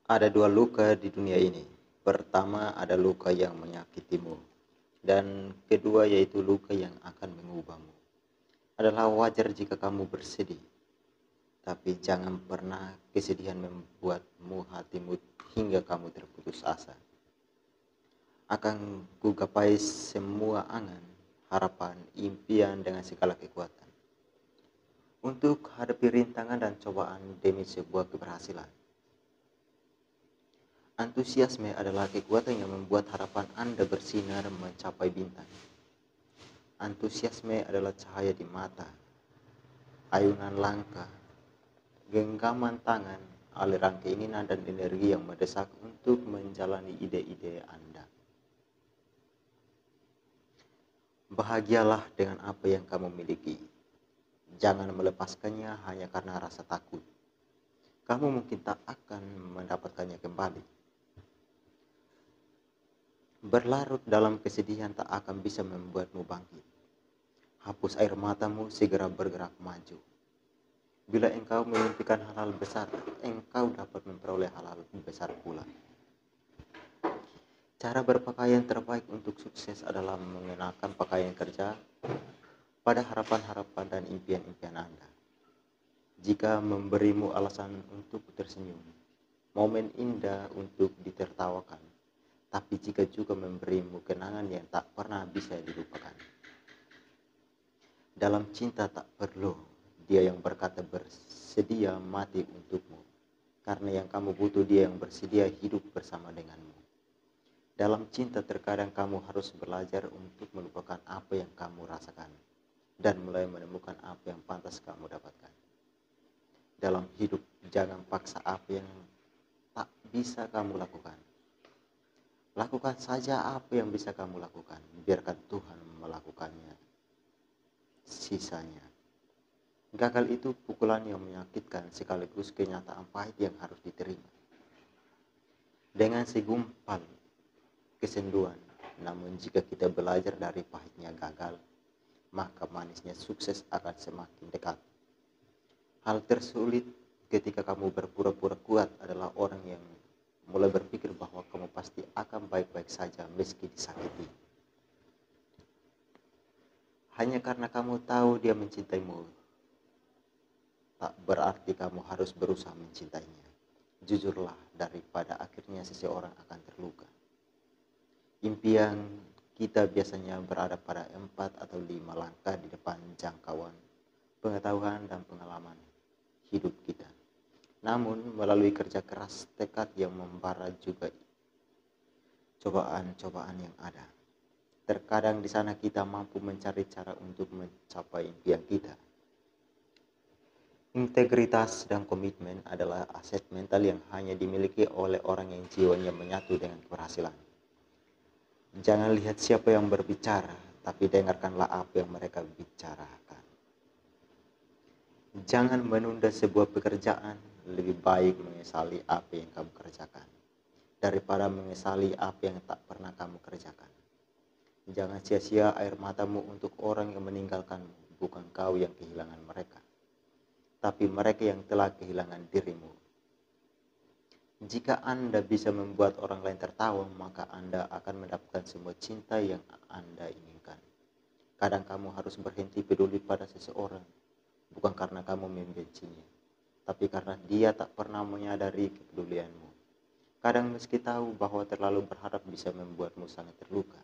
Ada dua luka di dunia ini. Pertama ada luka yang menyakitimu, dan kedua yaitu luka yang akan mengubahmu. Adalah wajar jika kamu bersedih, tapi jangan pernah kesedihan membuatmu hatimu hingga kamu terputus asa. Akan kugapai semua angan, harapan, impian dengan segala kekuatan. Untuk hadapi rintangan dan cobaan demi sebuah keberhasilan. Antusiasme adalah kekuatan yang membuat harapan Anda bersinar mencapai bintang. Antusiasme adalah cahaya di mata, ayunan langkah, genggaman tangan, aliran keinginan dan energi yang mendesak untuk menjalani ide-ide Anda. Bahagialah dengan apa yang kamu miliki. Jangan melepaskannya hanya karena rasa takut. Kamu mungkin tak akan mendapatkannya kembali. Berlarut dalam kesedihan tak akan bisa membuatmu bangkit. Hapus air matamu, segera bergerak maju. Bila engkau memimpikan hal-hal besar, engkau dapat memperoleh hal-hal besar pula. Cara berpakaian terbaik untuk sukses adalah mengenakan pakaian kerja pada harapan-harapan dan impian-impian Anda. Jika memberimu alasan untuk tersenyum, momen indah untuk ditertawakan, tapi jika juga memberimu kenangan yang tak pernah bisa dilupakan. Dalam cinta tak perlu dia yang berkata bersedia mati untukmu, karena yang kamu butuh dia yang bersedia hidup bersama denganmu. Dalam cinta terkadang kamu harus belajar untuk melupakan apa yang kamu rasakan dan mulai menemukan apa yang pantas kamu dapatkan. Dalam hidup jangan paksa apa yang tak bisa kamu lakukan. Lakukan saja apa yang bisa kamu lakukan, biarkan Tuhan melakukannya sisanya. Gagal itu pukulan yang menyakitkan sekaligus kenyataan pahit yang harus diterima. Dengan segumpal kesenduan, namun jika kita belajar dari pahitnya gagal, maka manisnya sukses akan semakin dekat. Hal tersulit ketika kamu berpura-pura kuat adalah orang yang mulai berpikir bahwa kamu pasti akan baik-baik saja meski disakiti. Hanya karena kamu tahu dia mencintaimu, tak berarti kamu harus berusaha mencintainya. Jujurlah daripada akhirnya seseorang akan terluka. Impian kita biasanya berada pada 4 atau 5 langkah di depan jangkauan, pengetahuan dan pengalaman hidup kita. Namun melalui kerja keras, tekad yang membara juga cobaan-cobaan yang ada. Terkadang di sana kita mampu mencari cara untuk mencapai impian kita. Integritas dan komitmen adalah aset mental yang hanya dimiliki oleh orang yang jiwanya menyatu dengan keberhasilan. Jangan lihat siapa yang berbicara, tapi dengarkanlah apa yang mereka bicarakan. Jangan menunda sebuah pekerjaan, lebih baik menyesali apa yang kamu kerjakan daripada menyesali apa yang tak pernah kamu kerjakan. Jangan sia-sia air matamu untuk orang yang meninggalkanmu, bukan kau yang kehilangan mereka, tapi mereka yang telah kehilangan dirimu. Jika Anda bisa membuat orang lain tertawa, maka Anda akan mendapatkan semua cinta yang Anda inginkan. Kadang kamu harus berhenti peduli pada seseorang, bukan karena kamu membencinya, tapi karena dia tak pernah menyadari kepedulianmu. Kadang meski tahu bahwa terlalu berharap bisa membuatmu sangat terluka,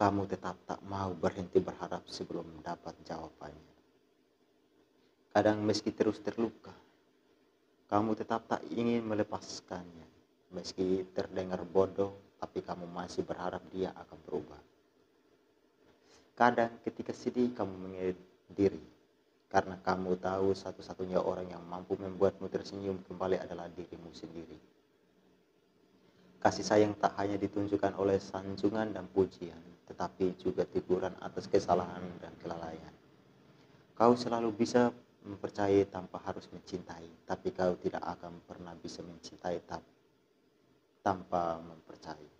kamu tetap tak mau berhenti berharap sebelum mendapat jawabannya. Kadang meski terus terluka, kamu tetap tak ingin melepaskannya. Meski terdengar bodoh, tapi kamu masih berharap dia akan berubah. Kadang ketika sedih kamu menyendiri, karena kamu tahu satu-satunya orang yang mampu membuatmu tersenyum kembali adalah dirimu sendiri. Kasih sayang tak hanya ditunjukkan oleh sanjungan dan pujian, tetapi juga teguran atas kesalahan dan kelalaian. Kau selalu bisa mempercayai tanpa harus mencintai, tapi kau tidak akan pernah bisa mencintai tanpa mempercayai.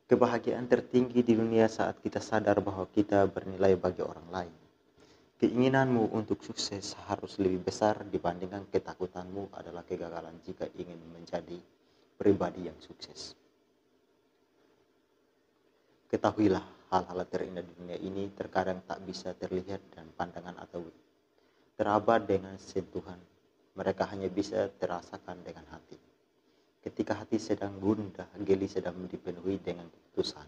Kebahagiaan tertinggi di dunia saat kita sadar bahwa kita bernilai bagi orang lain. Keinginanmu untuk sukses harus lebih besar dibandingkan ketakutanmu adalah kegagalan jika ingin menjadi pribadi yang sukses. Ketahuilah, hal-hal terindah di dunia ini terkadang tak bisa terlihat dan pandangan atau teraba dengan sentuhan. Mereka hanya bisa terasakan dengan hati. Ketika hati sedang gundah, geli sedang dipenuhi dengan keputusan,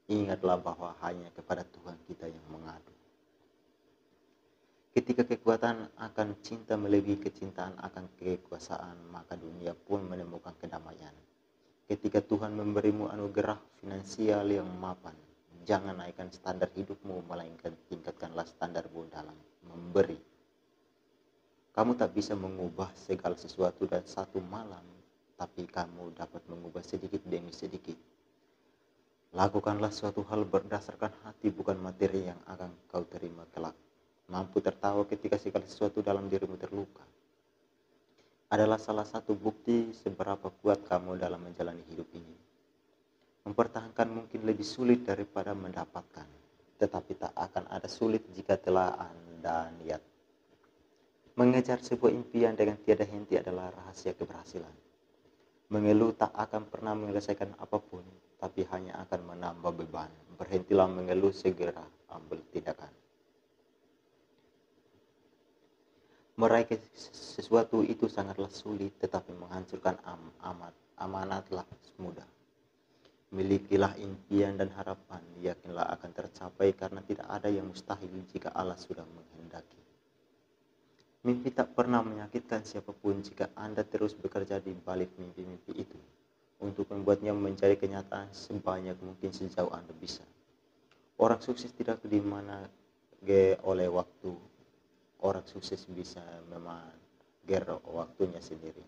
ingatlah bahwa hanya kepada Tuhan kita yang mengadu. Ketika kekuatan akan cinta melebihi kecintaan akan kekuasaan, maka dunia pun menemukan kedamaian. Ketika Tuhan memberimu anugerah finansial yang mapan, jangan naikkan standar hidupmu, melainkan tingkatkanlah standarmu dalam memberi. Kamu tak bisa mengubah segala sesuatu dalam satu malam, tapi kamu dapat mengubah sedikit demi sedikit. Lakukanlah suatu hal berdasarkan hati, bukan materi yang akan kau terima kelak. Mampu tertawa ketika segala sesuatu dalam dirimu terluka adalah salah satu bukti seberapa kuat kamu dalam menjalani hidup ini. Mempertahankan mungkin lebih sulit daripada mendapatkan, tetapi tak akan ada sulit jika telah Anda niat. Mengejar sebuah impian dengan tiada henti adalah rahasia keberhasilan. Mengeluh tak akan pernah menyelesaikan apapun, tapi hanya akan menambah beban. Berhentilah mengeluh, segera ambil tindakan. Meraih sesuatu itu sangatlah sulit, tetapi menghancurkan amanatlah mudah. Milikilah impian dan harapan, yakinlah akan tercapai karena tidak ada yang mustahil jika Allah sudah menghendaki. Mimpi tak pernah menyakitkan siapapun jika Anda terus bekerja di balik mimpi-mimpi itu untuk membuatnya menjadi kenyataan sebanyak mungkin sejauh Anda bisa. Orang sukses tidak dimana oleh waktu. Orang sukses bisa memager waktunya sendiri.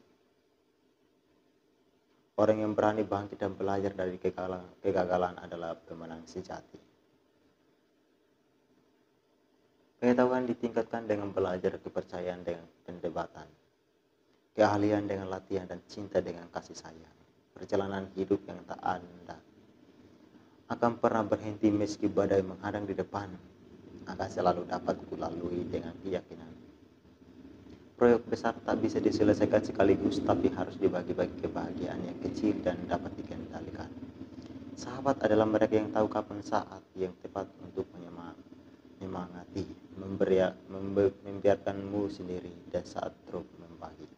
Orang yang berani bangkit dan belajar dari kegagalan adalah pemenang sejati. Pengetahuan ditingkatkan dengan belajar, kepercayaan dengan pendebatan, keahlian dengan latihan, dan cinta dengan kasih sayang. Perjalanan hidup yang tak Anda akan pernah berhenti meski badai menghadang di depan, akan selalu dapat kulalui dengan keyakinan. Proyek besar tak bisa diselesaikan sekaligus, tapi harus dibagi-bagi kebahagiaan yang kecil dan dapat dikendalikan. Sahabat adalah mereka yang tahu kapan saat yang tepat untuk menyemangati, membiarkanmu sendiri, dan saat drop membagi.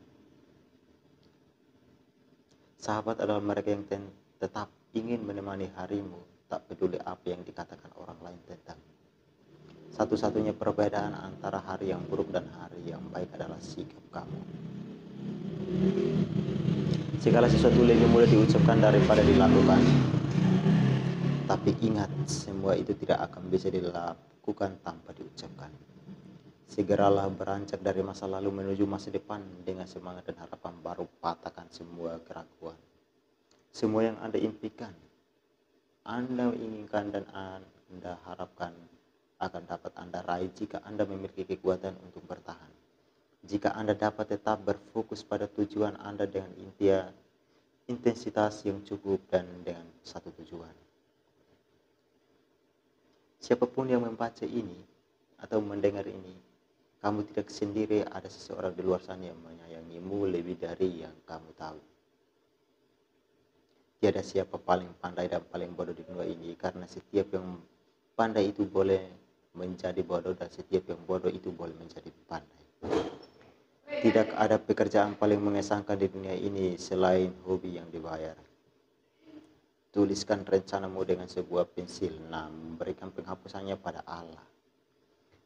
Sahabat adalah mereka yang tetap ingin menemani harimu, tak peduli apa yang dikatakan orang lain tentang. Satu-satunya perbedaan antara hari yang buruk dan hari yang baik adalah sikap kamu. Segala sesuatu lebih mudah diucapkan daripada dilakukan. Tapi ingat, semua itu tidak akan bisa dilakukan tanpa diucapkan. Segeralah beranjak dari masa lalu menuju masa depan dengan semangat dan harapan baru. Patahkan semua keraguan. Semua yang Anda impikan, Anda inginkan, dan Anda harapkan akan dapat Anda raih jika Anda memiliki kekuatan untuk bertahan. Jika Anda dapat tetap berfokus pada tujuan Anda dengan intensitas yang cukup dan dengan satu tujuan. Siapapun yang membaca ini atau mendengar ini, kamu tidak sendiri, ada seseorang di luar sana yang menyayangimu lebih dari yang kamu tahu. Tiada siapa paling pandai dan paling bodoh di dunia ini, karena setiap yang pandai itu boleh menjadi bodoh dan setiap yang bodoh itu boleh menjadi pandai. Tidak ada pekerjaan paling mengesankan di dunia ini selain hobi yang dibayar. Tuliskan rencanamu dengan sebuah pensil, berikan penghapusannya pada Allah.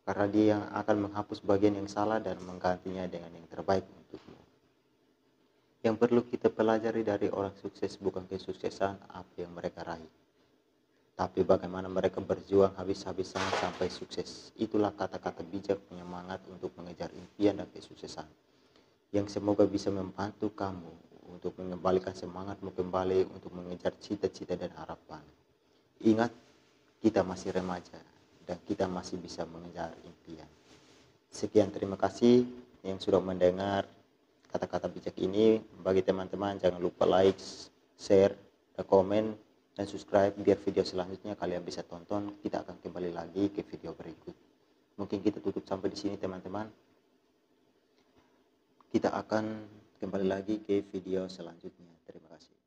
Karena Dia yang akan menghapus bagian yang salah dan menggantinya dengan yang terbaik untukmu. Yang perlu kita pelajari dari orang sukses bukan kesuksesan apa yang mereka raih, tapi bagaimana mereka berjuang habis-habisan sampai sukses. Itulah kata-kata bijak penyemangat untuk mengejar impian dan kesuksesan, yang semoga bisa membantu kamu untuk mengembalikan semangatmu kembali untuk mengejar cita-cita dan harapan. Ingat, kita masih remaja dan kita masih bisa mengejar impian. Sekian, terima kasih yang sudah mendengar kata-kata bijak ini. Bagi teman-teman, jangan lupa like, share, dan komen, dan subscribe biar video selanjutnya kalian bisa tonton. Kita akan kembali lagi ke video berikut. Mungkin kita tutup sampai di sini teman-teman. Kita akan kembali lagi ke video selanjutnya. Terima kasih.